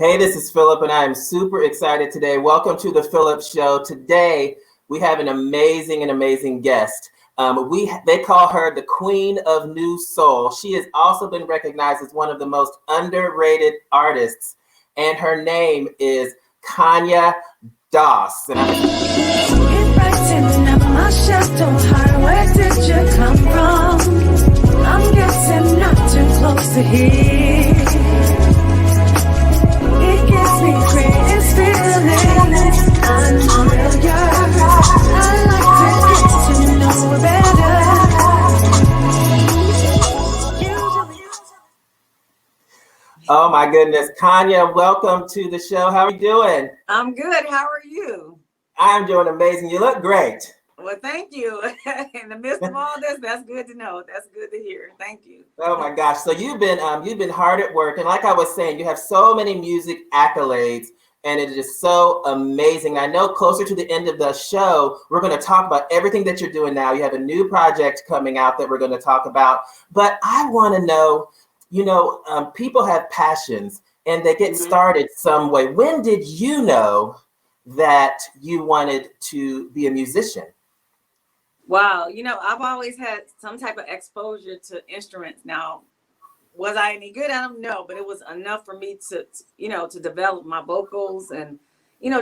Hey, this is Philip, and I am super excited today. Welcome to the PHILLIP Show. Today, we have an amazing guest. They call her the Queen of New Soul. She has also been recognized as one of the most underrated artists, and her name is Conya Doss. And where did you come from? I'm guessing not too close to here. It gives me crazy feelings, unfamiliar. I like to get to know better. oh my goodness, Conya, welcome to the show. How are you doing? I'm good. How are you? I'm doing amazing. You look great. Well, thank you. In the midst of all this, that's good to know. That's good to hear. Thank you. Oh my gosh. So you've been hard at work. And like I was saying, you have so many music accolades and it is so amazing. I know closer to the end of the show, we're going to talk about everything that you're doing now. You have a new project coming out that we're going to talk about. But I want to know, people have passions and they get started some way. When did you know that you wanted to be a musician? Wow. I've always had some type of exposure to instruments. Now, was I any good at them? No, but it was enough for me to develop my vocals and,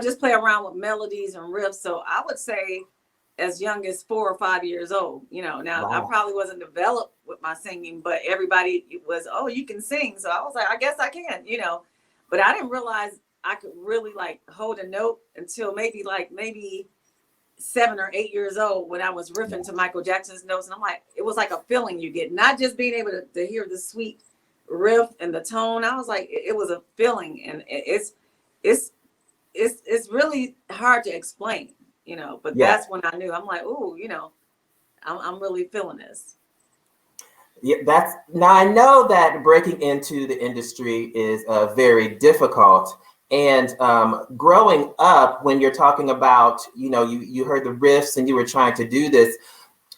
just play around with melodies and riffs. So I would say as young as 4 or 5 years old, now Wow. I probably wasn't developed with my singing, but everybody was, oh, you can sing. So I was like, I guess I can, but I didn't realize I could really like hold a note until maybe 7 or 8 years old when I was riffing to Michael Jackson's notes. And I'm like, it was like a feeling you get, not just being able to hear the sweet riff and the tone. I was like, it was a feeling, and it's really hard to explain, but that's when I knew. I'm like, ooh, I'm really feeling this. Yeah, now I know that breaking into the industry is very difficult. And growing up, when you're talking about, you heard the riffs and you were trying to do this,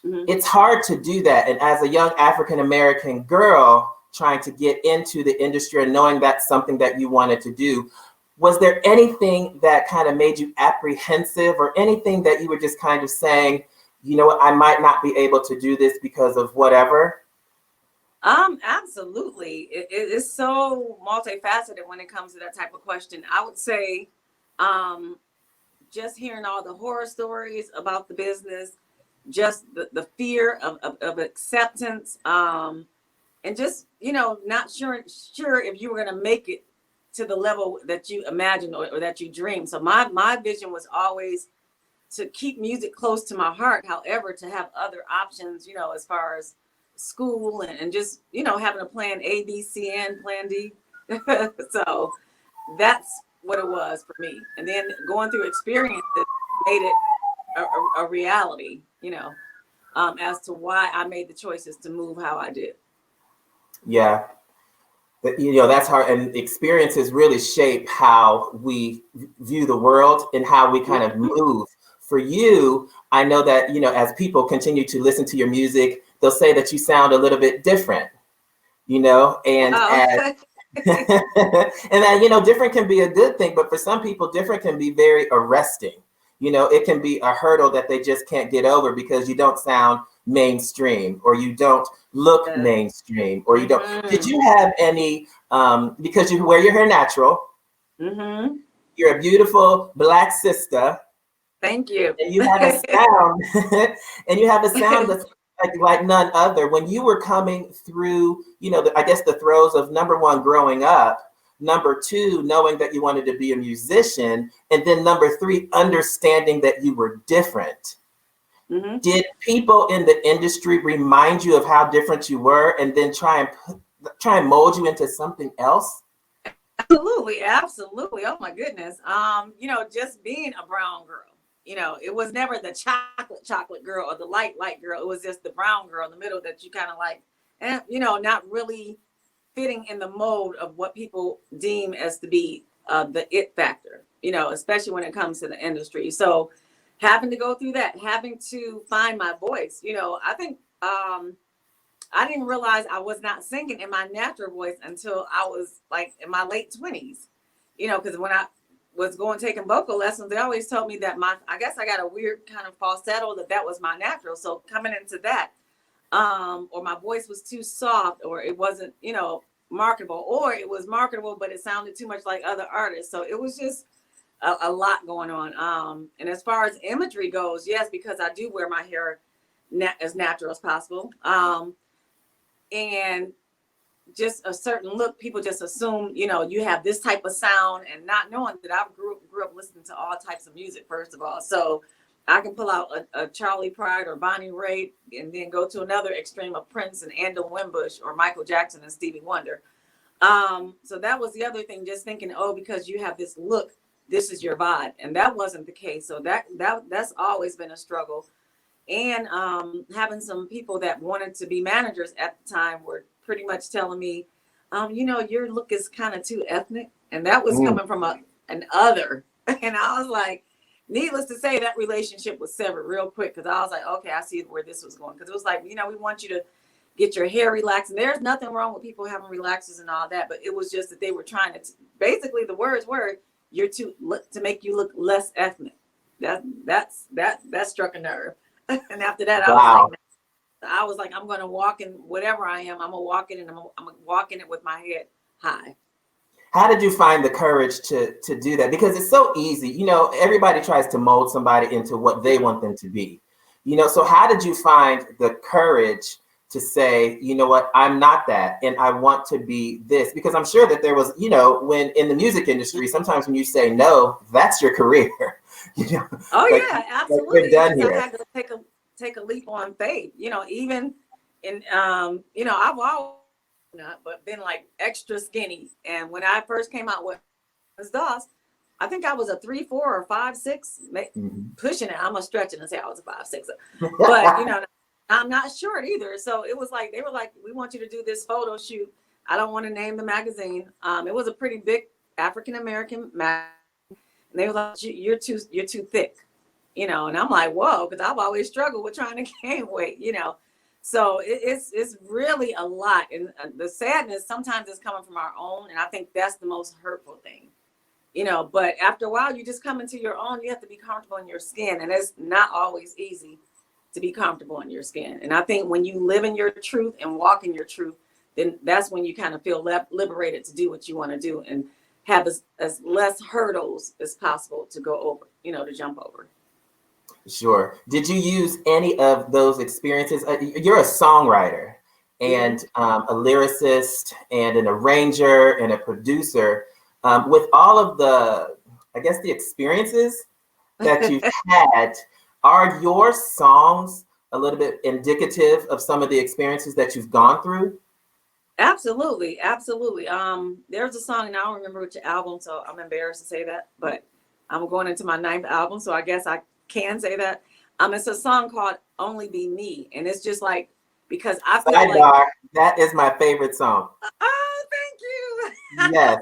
it's hard to do that. And as a young African-American girl trying to get into the industry and knowing that's something that you wanted to do, was there anything that kind of made you apprehensive or anything that you were just kind of saying, you know what, I might not be able to do this because of whatever? Absolutely. It is so multifaceted when it comes to that type of question. I would say, just hearing all the horror stories about the business, just the fear of acceptance, and just, not sure if you were going to make it to the level that you imagined or that you dreamed. So my vision was always to keep music close to my heart. However, to have other options, as far as school and just having a plan A, B, C, and plan D. So that's what it was for me, and then going through experiences made it a reality, as to why I made the choices to move how I did. Yeah, that's hard, and experiences really shape how we view the world and how we kind of move. For you, I know that as people continue to listen to your music, they'll say that you sound a little bit different, and and that, different can be a good thing, but for some people, different can be very arresting. It can be a hurdle that they just can't get over because you don't sound mainstream or you don't look mainstream or you don't. Did you have any, because you wear your hair natural, you're a beautiful Black sister. Thank you. And you have a sound, that's like none other. When you were coming through, I guess the throes of number one, growing up, number two, knowing that you wanted to be a musician, and then number three, understanding that you were different. Did people in the industry remind you of how different you were and then try and mold you into something else? Absolutely. Oh my goodness. Just being a brown girl. It was never the chocolate girl or the light girl. It was just the brown girl in the middle that you kind of like, and not really fitting in the mold of what people deem as to be the it factor, especially when it comes to the industry. So having to go through that, having to find my voice, I think I didn't realize I was not singing in my natural voice until I was like in my late 20s. because when I was taking vocal lessons, they always told me that I guess I got a weird kind of falsetto, that was my natural. So coming into that, or my voice was too soft, or it wasn't, marketable, or it was marketable, but it sounded too much like other artists. So it was just a lot going on. And as far as imagery goes, yes, because I do wear my hair as natural as possible. And just a certain look, people just assume, you have this type of sound, and not knowing that I grew up listening to all types of music, first of all. So I can pull out a Charlie Pride or Bonnie Raitt, and then go to another extreme of Prince and Andrew Wimbush, or Michael Jackson and Stevie Wonder. So that was the other thing, just thinking, because you have this look, this is your vibe. And that wasn't the case. So that's always been a struggle. And having some people that wanted to be managers at the time were pretty much telling me, your look is kind of too ethnic. And that was coming from an other. And I was like, needless to say, that relationship was severed real quick, because I was like, okay, I see where this was going. Because it was like, we want you to get your hair relaxed. And there's nothing wrong with people having relaxers and all that. But it was just that they were trying to, basically the words were, you're to make you look less ethnic. That struck a nerve. And after that, I was like, I'm going to walk in whatever I am. I'm going to walk in, and I'm walking it with my head high. How did you find the courage to do that? Because it's so easy. Everybody tries to mold somebody into what they want them to be. So how did you find the courage to say, you know what, I'm not that, and I want to be this? Because I'm sure that there was, when in the music industry, sometimes when you say no, that's your career. Oh, like, yeah, absolutely. Like, done here. I had to take a leap on faith. Even in I've always not, but been like extra skinny. And when I first came out with Conya Doss, I think I was a 3'4" or 5'6", pushing it. I'm gonna stretch it and say I was a 5'6", but I'm not short either. So it was like, they were like, we want you to do this photo shoot. I don't want to name the magazine. It was a pretty big African-American magazine. And they were like, you're too thick, and I'm like, whoa, because I've always struggled with trying to gain weight, So it's really a lot. And the sadness sometimes is coming from our own. And I think that's the most hurtful thing, but after a while, you just come into your own. You have to be comfortable in your skin. And it's not always easy to be comfortable in your skin. And I think when you live in your truth and walk in your truth, then that's when you kind of feel liberated to do what you want to do, and have as less hurdles as possible to go over, to jump over. Sure. Did you use any of those experiences? You're a songwriter and a lyricist and an arranger and a producer. With all of the experiences that you've had, are your songs a little bit indicative of some of the experiences that you've gone through? Absolutely. There's a song, and I don't remember which album, so I'm embarrassed to say that, but I'm going into my 9th album, so I guess I can say that. It's a song called Only Be Me, and it's just like, because I feel like that is my favorite song. Oh, thank you. Yes.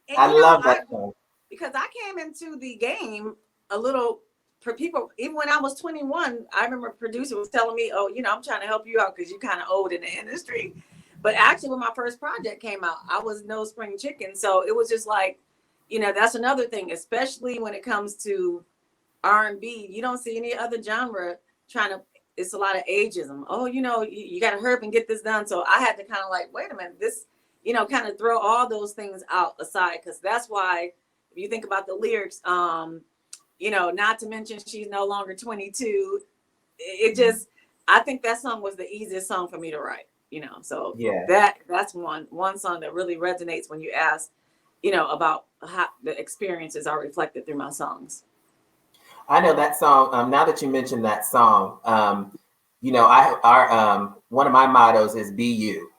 And, I love that song. Because I came into the game a little, for people, even when I was 21, I remember a producer was telling me, I'm trying to help you out because you're kind of old in the industry. But actually, when my first project came out, I was no spring chicken. So it was just like, that's another thing, especially when it comes to R&B. You don't see any other genre it's a lot of ageism. Oh, you got to hurry up and get this done. So I had to kind of like, wait a minute, this, kind of throw all those things out aside. Because that's why, if you think about the lyrics, not to mention she's no longer 22. I think that song was the easiest song for me to write. So yeah, that's one song that really resonates when you ask, about how the experiences are reflected through my songs. I know that song. Now that you mentioned that song, one of my mottos is "Be you."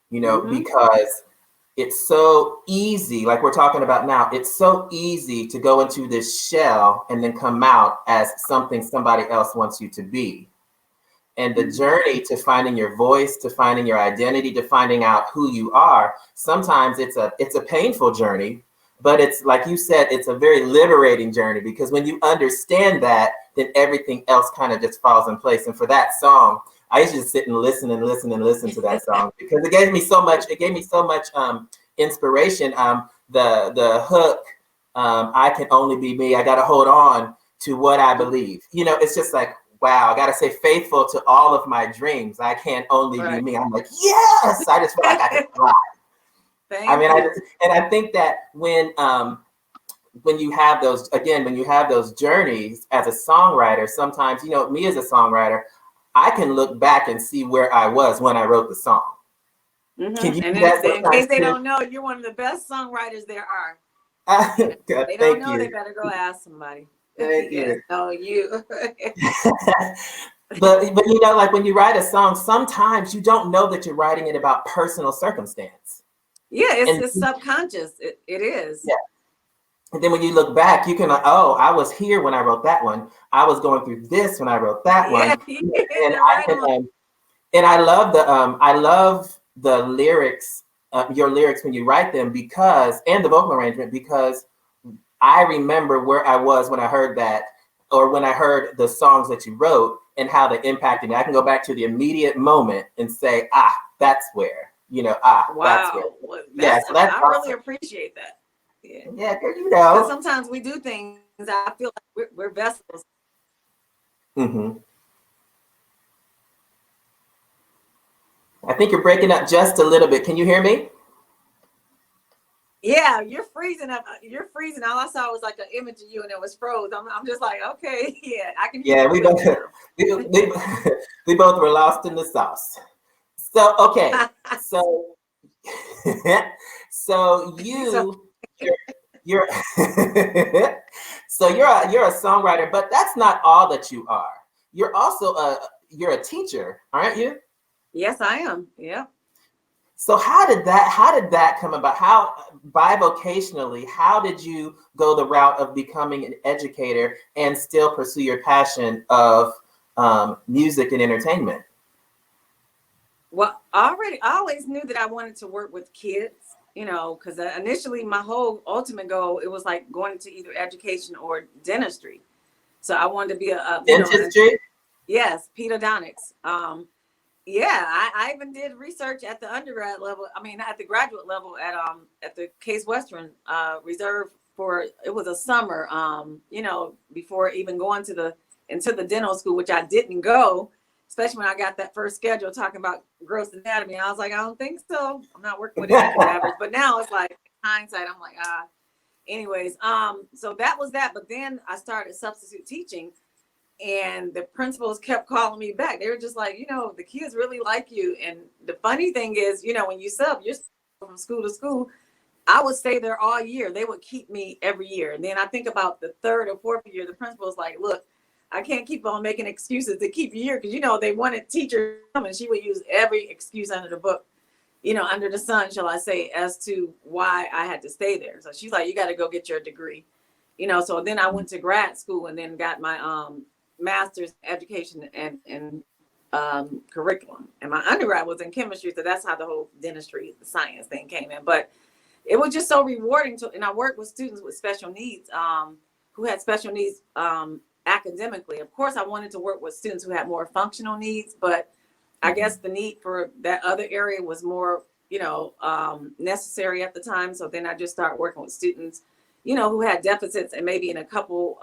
Because it's so easy, like we're talking about now. It's so easy to go into this shell and then come out as something somebody else wants you to be. And the journey to finding your voice, to finding your identity, to finding out who you are, sometimes it's a painful journey, but it's like you said, it's a very liberating journey, because when you understand that, then everything else kind of just falls in place. And for that song, I used to just sit and listen to that song because it gave me so much inspiration. the hook, I can only be me. I got to hold on to what I believe. You know, it's just like, wow, I got to stay faithful to all of my dreams. I can't only be me. I'm like, yes, I just feel like I can fly. Thank you. I think that when you have those, again, when you have those journeys as a songwriter, sometimes, you know, me as a songwriter, I can look back and see where I was when I wrote the song. Can you And do that in case they too? don't know, you're one of the best songwriters there are. God, They don't know, they better go ask somebody. Thank Yes, you. no, you. but you know, like when you write a song, sometimes you don't know that you're writing it about personal circumstance. Yeah, And it's subconscious. It is. yeah. And then when you look back, you can, oh, I was here when I wrote that one. I was going through this when I wrote that one. And I can, and I love the lyrics, your lyrics when you write them, because, and the vocal arrangement, because I remember where I was when I heard that, or when I heard the songs that you wrote and how they impacted me. I can go back to the immediate moment and say, that's where, you know, that's where. Well, Yeah, so that's I awesome. really appreciate that. Yeah, yeah, you know. Because sometimes we do things, I feel like we're vessels. Mm-hmm. I think you're breaking up just a little bit. Can you hear me? Yeah, you're freezing up. You're freezing. All I saw was like an image of you, and it was froze. I'm just like, okay, yeah, I can hear Yeah, you. we both we both were lost in the sauce. So okay, so so you're so you're a songwriter, but that's not all that you are. You're also you're a teacher, aren't you? Yes, I am. Yeah. So how did that come about? How bivocationally, how did you go the route of becoming an educator and still pursue your passion of music and entertainment? Well, I always knew that I wanted to work with kids, you know, because initially my whole ultimate goal, it was like going into either education or dentistry. So I wanted to be Dentistry? Yes, pedodontics. Yeah, I even did research at the undergrad level. I mean, at the graduate level at the Case Western reserved for, it was a summer, you know, before even going into the dental school, which I didn't go, especially when I got that first schedule talking about gross anatomy. I was like, I don't think so. I'm not working with any cadavers. But now it's like hindsight, I'm like, anyways, so that was that. But then I started substitute teaching. And the principals kept calling me back. They were just like, you know, the kids really like you. And the funny thing is, you know, when you sub, you're from school to school. I would stay there all year. They would keep me every year. And then I think about the third or fourth year, the principal's like, look, I can't keep on making excuses to keep you here, because, you know, they wanted teachers, and she would use every excuse under the book, you know, under the sun, shall I say, as to why I had to stay there. So she's like, you got to go get your degree, you know. So then I went to grad school and then got my master's in education and curriculum, and my undergrad was in chemistry, so that's how the whole dentistry, the science thing came in. But it was just so rewarding and I worked with students with special needs, who had special needs academically. Of course, I wanted to work with students who had more functional needs, but I guess the need for that other area was more, you know, necessary at the time. So then I just started working with students, you know, who had deficits and maybe in a couple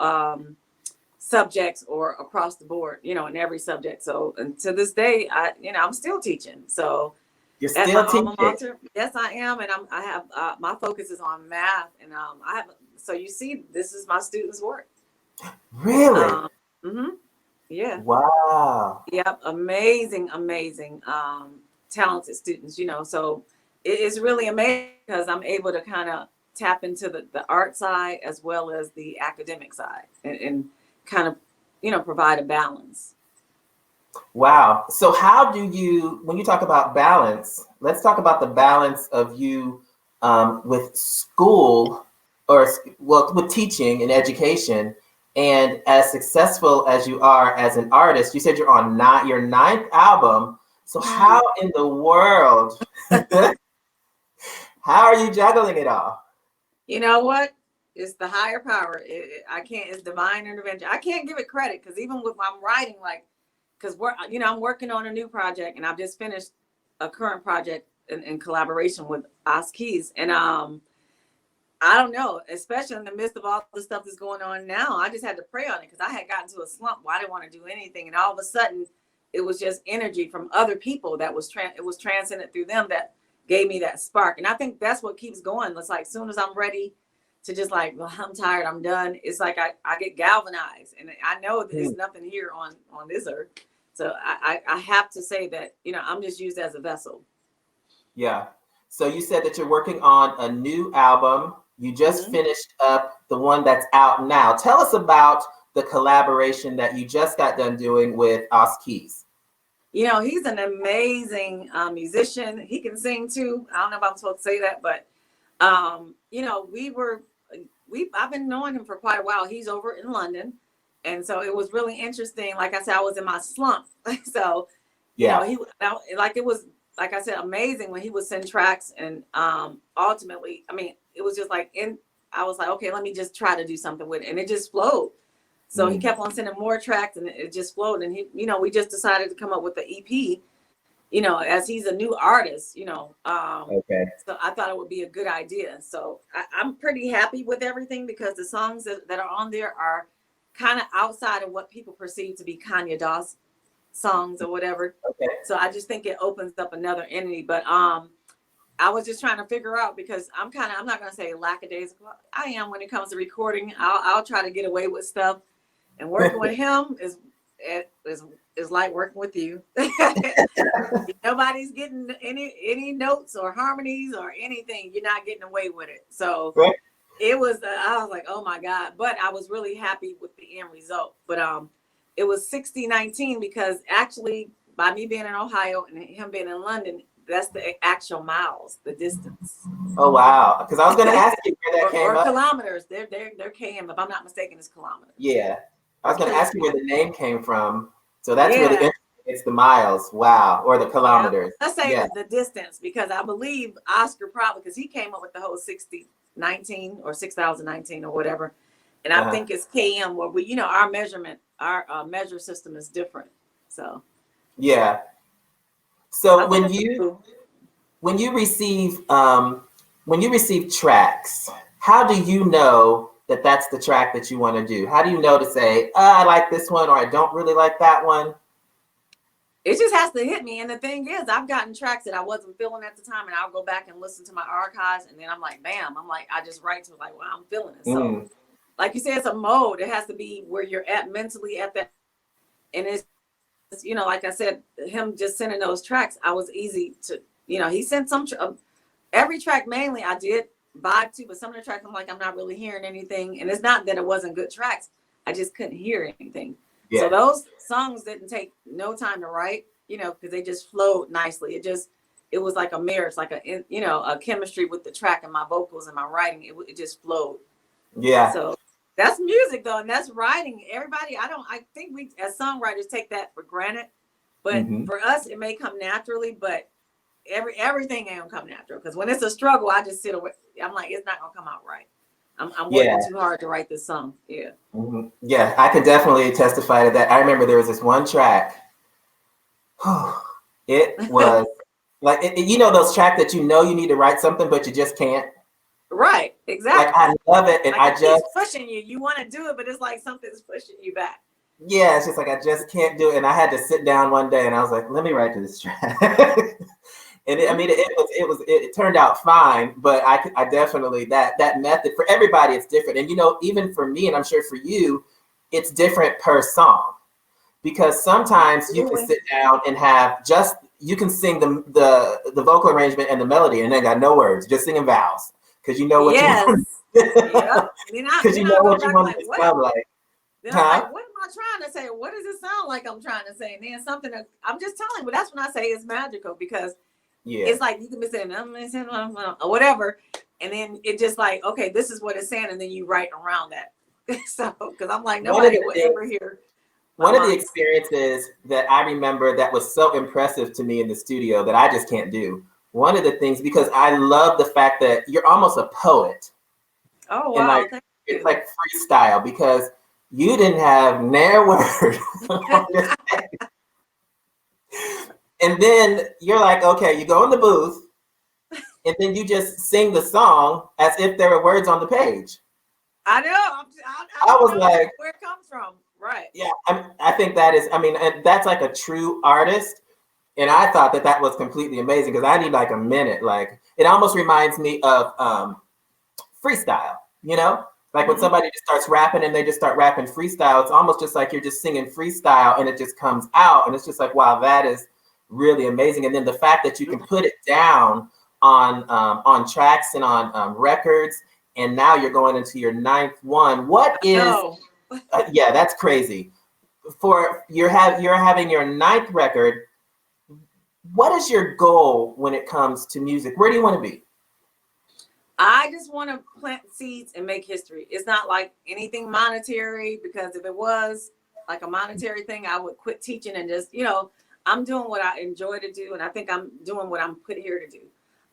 subjects or across the board, you know, in every subject. So, and to this day, I'm still teaching. So You're at still my teaching? alma mater, yes, I am. And I have, my focus is on math. And so you see, this is my students' work. Really? Yeah. Wow. Yep. Amazing, talented students, you know. So it's really amazing because I'm able to kind of tap into the art side as well as the academic side and kind of, you know, provide a balance. Well, so how do you, when you talk about balance, let's talk about the balance of you with school with teaching and education, and as successful as you are as an artist. You said you're on your ninth album. So how in the world, how are you juggling it all? You know what? It's the higher power. I can't, it's divine intervention. I can't give it credit because even with I'm writing, like, because I'm working on a new project and I've just finished a current project in collaboration with Keys. And I don't know, especially in the midst of all the stuff that's going on now. I just had to pray on it because I had gotten to a slump where I didn't want to do anything. And all of a sudden, it was just energy from other people that was it was transcendent through them that gave me that spark. And I think that's what keeps going. It's like as soon as I'm ready to just like, well, I'm tired, I'm done. It's like I get galvanized. And I know that there's nothing here on this earth. So I have to say that, you know, I'm just used as a vessel. Yeah. So you said that you're working on a new album. You just finished up the one that's out now. Tell us about the collaboration that you just got done doing with Os Keys. You know, he's an amazing musician. He can sing too. I don't know if I'm supposed to say that, but you know, I've been knowing him for quite a while. He's over in London. And so it was really interesting. Like I said, I was in my slump. So, you know, it was, like I said, amazing when he would send tracks. And ultimately, I mean, it was just like, I was like, okay, let me just try to do something with it. And it just flowed. So he kept on sending more tracks and it just flowed. And he, you know, we just decided to come up with the EP, you know, as he's a new artist, you know. So I thought it would be a good idea. So I'm pretty happy with everything because the songs that are on there are kind of outside of what people perceive to be Conya Doss songs or whatever. So I just think it opens up another entity. But I was just trying to figure out because I'm not going to say lackadaisical. I am when it comes to recording. I'll try to get away with stuff. And working with him is like working with you. Nobody's getting any notes or harmonies or anything. You're not getting away with it. So it was, I was like, oh my God. But I was really happy with the end result. But it was 60-19 because actually by me being in Ohio and him being in London, that's the actual miles, the distance. Oh wow! Because I was going to ask you where that came or up. Kilometers. They're km. If I'm not mistaken, it's kilometers. Yeah, I was going to ask you where the name came from. So that's where it's the miles. Wow, or the kilometers. Let's say the distance because I believe Oscar probably because he came up with the whole 60-19 or 6,019 or whatever, and I think it's km where we, you know, our measurement, our measure system is different. So yeah. So when you receive tracks, how do you know that that's the track that you want to do? How do you know to say, I like this one or I don't really like that one? It just has to hit me. And the thing is, I've gotten tracks that I wasn't feeling at the time and I'll go back and listen to my archives and then I'm like, bam, I'm like, I just write to it like, well, I'm feeling it. So like you said, it's a mode. It has to be where you're at mentally at that. And it's, you know, like I said, him just sending those tracks, I was easy to, you know, he sent some, every track mainly I did vibe to, but some of the tracks I'm like, I'm not really hearing anything. And it's not that it wasn't good tracks. I just couldn't hear anything. Yeah. So those songs didn't take no time to write, you know, because they just flowed nicely. It was like a marriage, like a, you know, a chemistry with the track and my vocals and my writing. It just flowed. Yeah. So that's music though, and that's writing. Everybody, I think we as songwriters take that for granted, but for us it may come naturally. But everything ain't gonna come natural because when it's a struggle, I just sit away. I'm like, it's not gonna come out right. I'm working too hard to write this song. Yeah. Yeah, I can definitely testify to that. I remember there was this one track. It was like you know those tracks that you know you need to write something, but you just can't. Right, exactly. Like I love it, and like I just pushing you. You want to do it, but it's like something's pushing you back. Yeah, it's just like I just can't do it, and I had to sit down one day, and I was like, "Let me write to this track." And it turned out fine, but I definitely that method for everybody it's different, and you know even for me, and I'm sure for you, it's different per song, because sometimes you can sit down and have just you can sing the vocal arrangement and the melody, and then got no words, just singing vowels. Because you know what you want. Because you know what you want to sound like. Then I'm like, what am I trying to say? What does it sound like I'm trying to say? And then something that I'm just telling you, but that's when I say it's magical because it's like you can be saying or whatever, and then it just like, okay, this is what it's saying, and then you write around that. So because I'm like, nobody will ever hear. One of the experiences that I remember that was so impressive to me in the studio that I just can't do. One of the things, because I love the fact that you're almost a poet. Oh, wow. And it's like freestyle because you didn't have ne'er word. And then you're like, okay, you go in the booth and then you just sing the song as if there were words on the page. I know. I I don't was know like, where it comes from. Right. yeah, I think that is, I mean, and that's like a true artist. And I thought that that was completely amazing because I need like a minute. Like it almost reminds me of freestyle, you know? Like when Mhm. somebody just starts rapping and they just start rapping freestyle, it's almost just like you're just singing freestyle and it just comes out. And it's just like, wow, that is really amazing. And then the fact that you can put it down on tracks and on records, and now you're going into your ninth one. What is, No. yeah, that's crazy. For you're having your ninth record. What is your goal when it comes to music? Where do you want to be? I just want to plant seeds and make history. It's not like anything monetary, because if it was like a monetary thing, I would quit teaching and just, I'm doing what I enjoy to do. And I think I'm doing what I'm put here to do.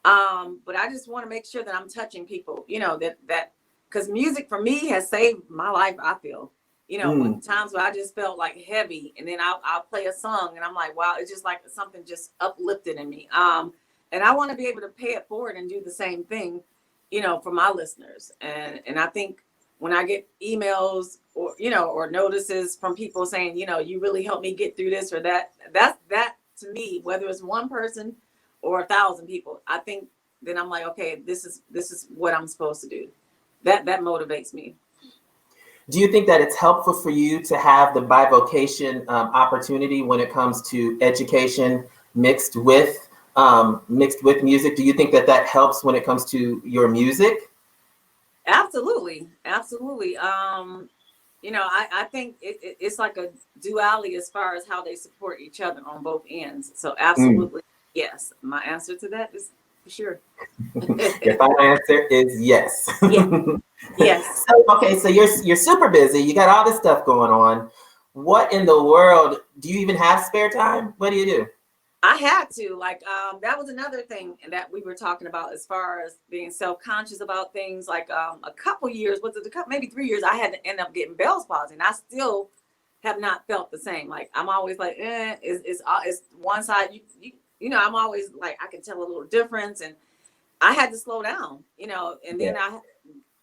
But I just want to make sure that I'm touching people, that because music for me has saved my life, I feel. When times where I just felt like heavy, and then I'll play a song and I'm like, wow, it's just like something just uplifted in me. And I want to be able to pay it forward and do the same thing, for my listeners. And I think when I get emails or notices from people saying, you really helped me get through this or that, that to me, whether it's one person or 1,000 people, I think then I'm like, okay, this is what I'm supposed to do. That motivates me. Do you think that it's helpful for you to have the bivocation opportunity when it comes to education mixed with music? Do you think that that helps when it comes to your music? Absolutely. I think it's like a duality as far as how they support each other on both ends. So absolutely, yes. My answer to that is for sure. Your final answer is yes. Yeah. Yes. So, okay, so you're super busy. You got all this stuff going on. What in the world? Do you even have spare time? What do you do? I had to that was another thing that we were talking about as far as being self-conscious about things. Like a couple years, maybe 3 years, I had to end up getting Bell's palsy, and I still have not felt the same. Like I'm always like, it's one side. I'm always like, I can tell a little difference, and I had to slow down, and then I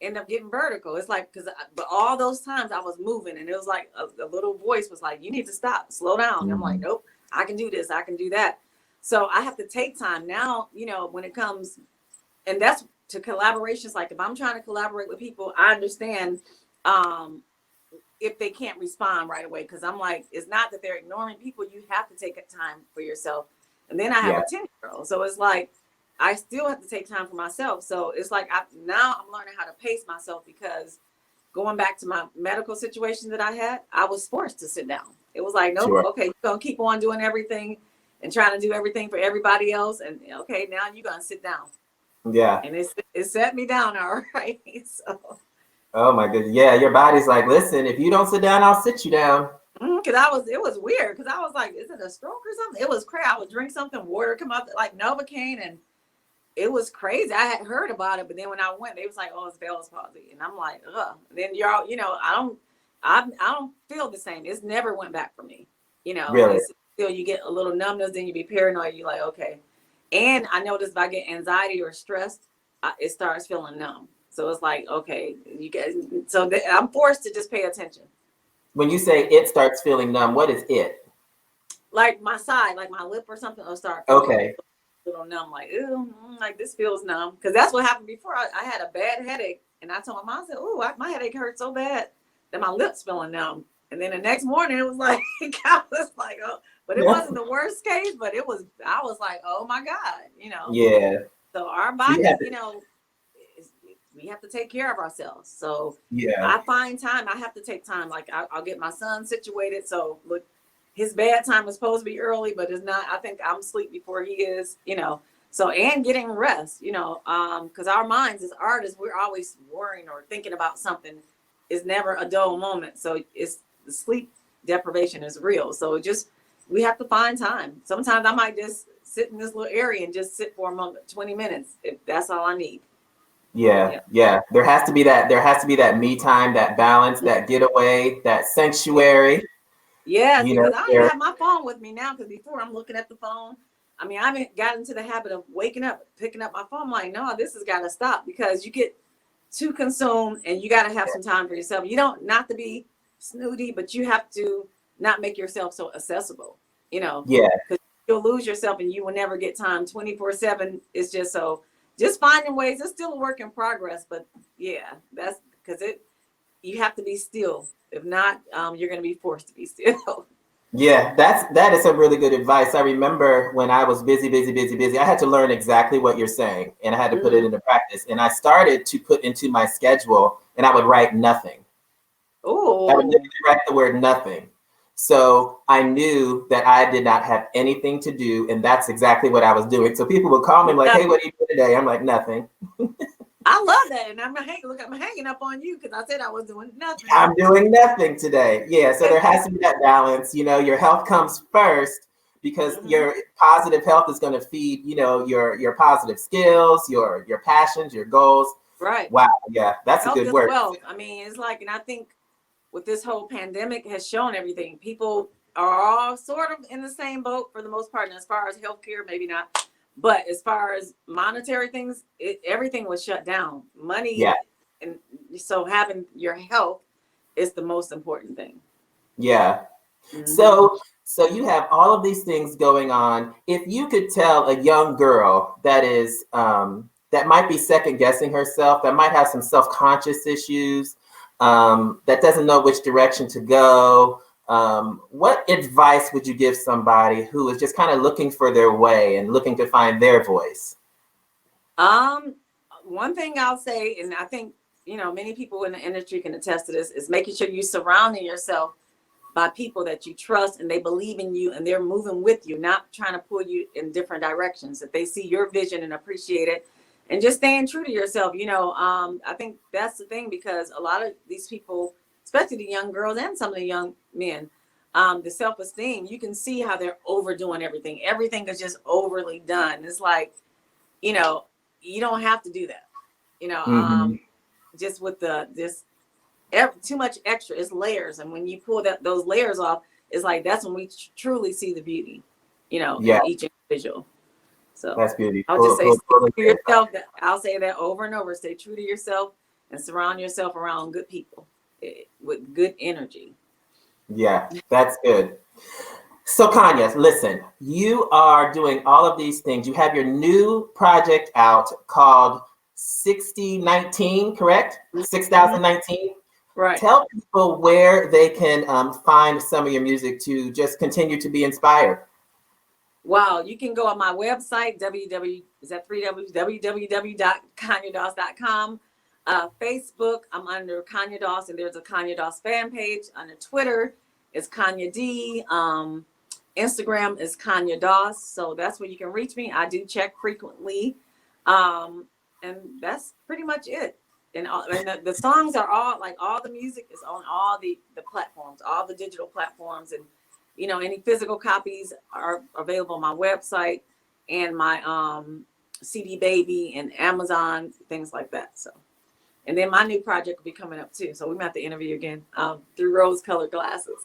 end up getting vertigo. It's like, but all those times I was moving, and it was like a little voice was like, you need to stop, slow down. And I'm like, nope, I can do this, I can do that. So I have to take time now, when it comes, and that's to collaborations. Like if I'm trying to collaborate with people, I understand if they can't respond right away, because I'm like, it's not that they're ignoring people, you have to take a time for yourself. And then I have a 10-year-old, so it's like I still have to take time for myself. So it's like now I'm learning how to pace myself, because going back to my medical situation that I had, I was forced to sit down. It was like, nope, okay, you're going to keep on doing everything and trying to do everything for everybody else. And okay, now you're going to sit down. Yeah. And it set me down, all right. So. Oh my goodness. Yeah, your body's like, listen, if you don't sit down, I'll sit you down. Because it was weird, because I was like, is it a stroke or something? It was crazy. I would drink something, water come out like Novocaine, and it was crazy. I had heard about it, but then when I went, they was like, oh, it's Bell's palsy. And I'm like, ugh. Then y'all, I don't feel the same. It's never went back for me. Really? It's still, you get a little numbness, then you be paranoid. You're like, okay. And I noticed if I get anxiety or stressed, it starts feeling numb. So it's like, okay, you guys. So I'm forced to just pay attention. When you say it starts feeling numb, what is it? Like my side, like my lip or something, will start feeling a little numb. Like, ew, like this feels numb. Because that's what happened before. I had a bad headache, and I told my mom, I said, "Oh, my headache hurt so bad that my lips feeling numb." And then the next morning, it was like, I was like, oh, but it wasn't the worst case. But I was like, oh my God, Yeah. So our bodies, we have to take care of ourselves. So I find time. I have to take time. Like I'll get my son situated. So look, his bad time is supposed to be early, but it's not. I think I'm asleep before he is, So, and getting rest, because our minds as artists, we're always worrying or thinking about something. Is never a dull moment. So it's the sleep deprivation is real. So we have to find time. Sometimes I might just sit in this little area and just sit for a moment, 20 minutes, if that's all I need. Yeah. There has to be that me time, that balance, that getaway, that sanctuary. Yeah, because I don't have my phone with me now, because before I'm looking at the phone, I mean, I haven't gotten into the habit of waking up, picking up my phone. I'm like, no, this has got to stop, because you get too consumed and you got to have some time for yourself. You don't, not to be snooty, but you have to not make yourself so accessible, you know, Yeah. because you'll lose yourself and you will never get time. 24/7 is just so, just finding ways. It's still a work in progress, but yeah, that's because you have to be still. If not, you're going to be forced to be still. Yeah, that is some really good advice. I remember when I was busy, I had to learn exactly what you're saying, and I had to put it into practice. And I started to put into my schedule, and I would write nothing. Oh, I would literally write the word nothing. So I knew that I did not have anything to do, and that's exactly what I was doing. So people would call me like, "Hey, what are you doing today?" I'm like, "Nothing." I love that, and I'm hanging up on you because I said I was doing nothing. I'm doing nothing today. Yeah, so there has to be that balance. You know, your health comes first, because your positive health is going to feed, you know, your positive skills, your passions, your goals. Right. Wow. Yeah, that's Health a good is word. wealth. I mean, it's like, and I think with this whole pandemic has shown everything. People are all sort of in the same boat for the most part. And as far as healthcare, maybe not. But as far as monetary things, everything was shut down. Money, Yeah. and so having your health is the most important thing. Yeah. So you have all of these things going on. If you could tell a young girl that is that might be second guessing herself, that might have some self-conscious issues, that doesn't know which direction to go, what advice would you give somebody who is just kind of looking for their way and looking to find their voice? One thing I'll say, and I think, you know, many people in the industry can attest to this, is making sure you're surrounding yourself by people that you trust and they believe in you and they're moving with you, not trying to pull you in different directions. That they see your vision and appreciate it, and just staying true to yourself. You know, I think that's the thing, because a lot of these people, especially the young girls and some of the young men, the self-esteem, you can see how they're overdoing everything. Everything is just overly done. It's like, you know, you don't have to do that. You know, just with too much extra, it's layers, and when you pull those layers off, it's like that's when we truly see the beauty, you know, in each individual. So that's beautiful. I'll just say, stay true to yourself. I'll say that over and over. Stay true to yourself and surround yourself around good people with good energy. Yeah, that's good. So Conya, listen, you are doing all of these things. You have your new project out called 6019, correct? 6019. Right. Tell people where they can find some of your music to just continue to be inspired. Wow, you can go on my website, www.conyadoss.com. Facebook, I'm under Conya Doss, and there's a Conya Doss fan page. Under Twitter, it's Conya D. Instagram is Conya Doss. So that's where you can reach me. I do check frequently. And that's pretty much it. And the songs are all the music is on all the platforms, all the digital platforms. And, you know, any physical copies are available on my website and my CD Baby and Amazon, things like that. So, and then my new project will be coming up too. So we might have to interview again through rose-colored glasses.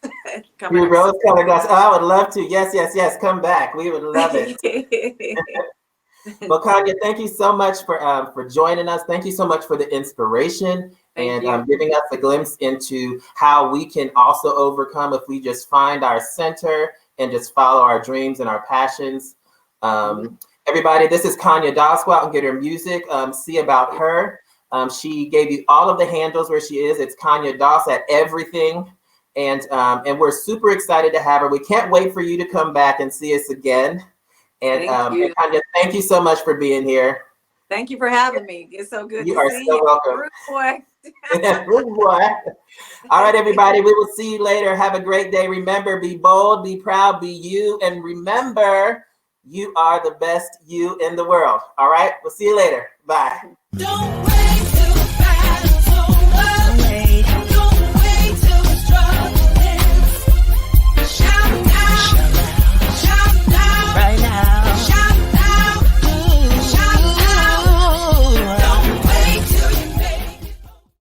Through rose-colored glasses. Oh, I would love to. Yes. Come back. We would love it. Well, Conya, thank you so much for joining us. Thank you so much for the inspiration and giving us a glimpse into how we can also overcome if we just find our center and just follow our dreams and our passions. Everybody, this is Conya Doss. Go out and get her music. See about her. She gave you all of the handles where she is. It's Conya Doss at everything. And we're super excited to have her. We can't wait for you to come back and see us again. And Conya, thank you so much for being here. Thank you for having me. It's so good you to see you. You are so welcome. Rude boy. All right, everybody. We will see you later. Have a great day. Remember, be bold, be proud, be you. And remember, you are the best you in the world. All right? We'll see you later. Bye. Don't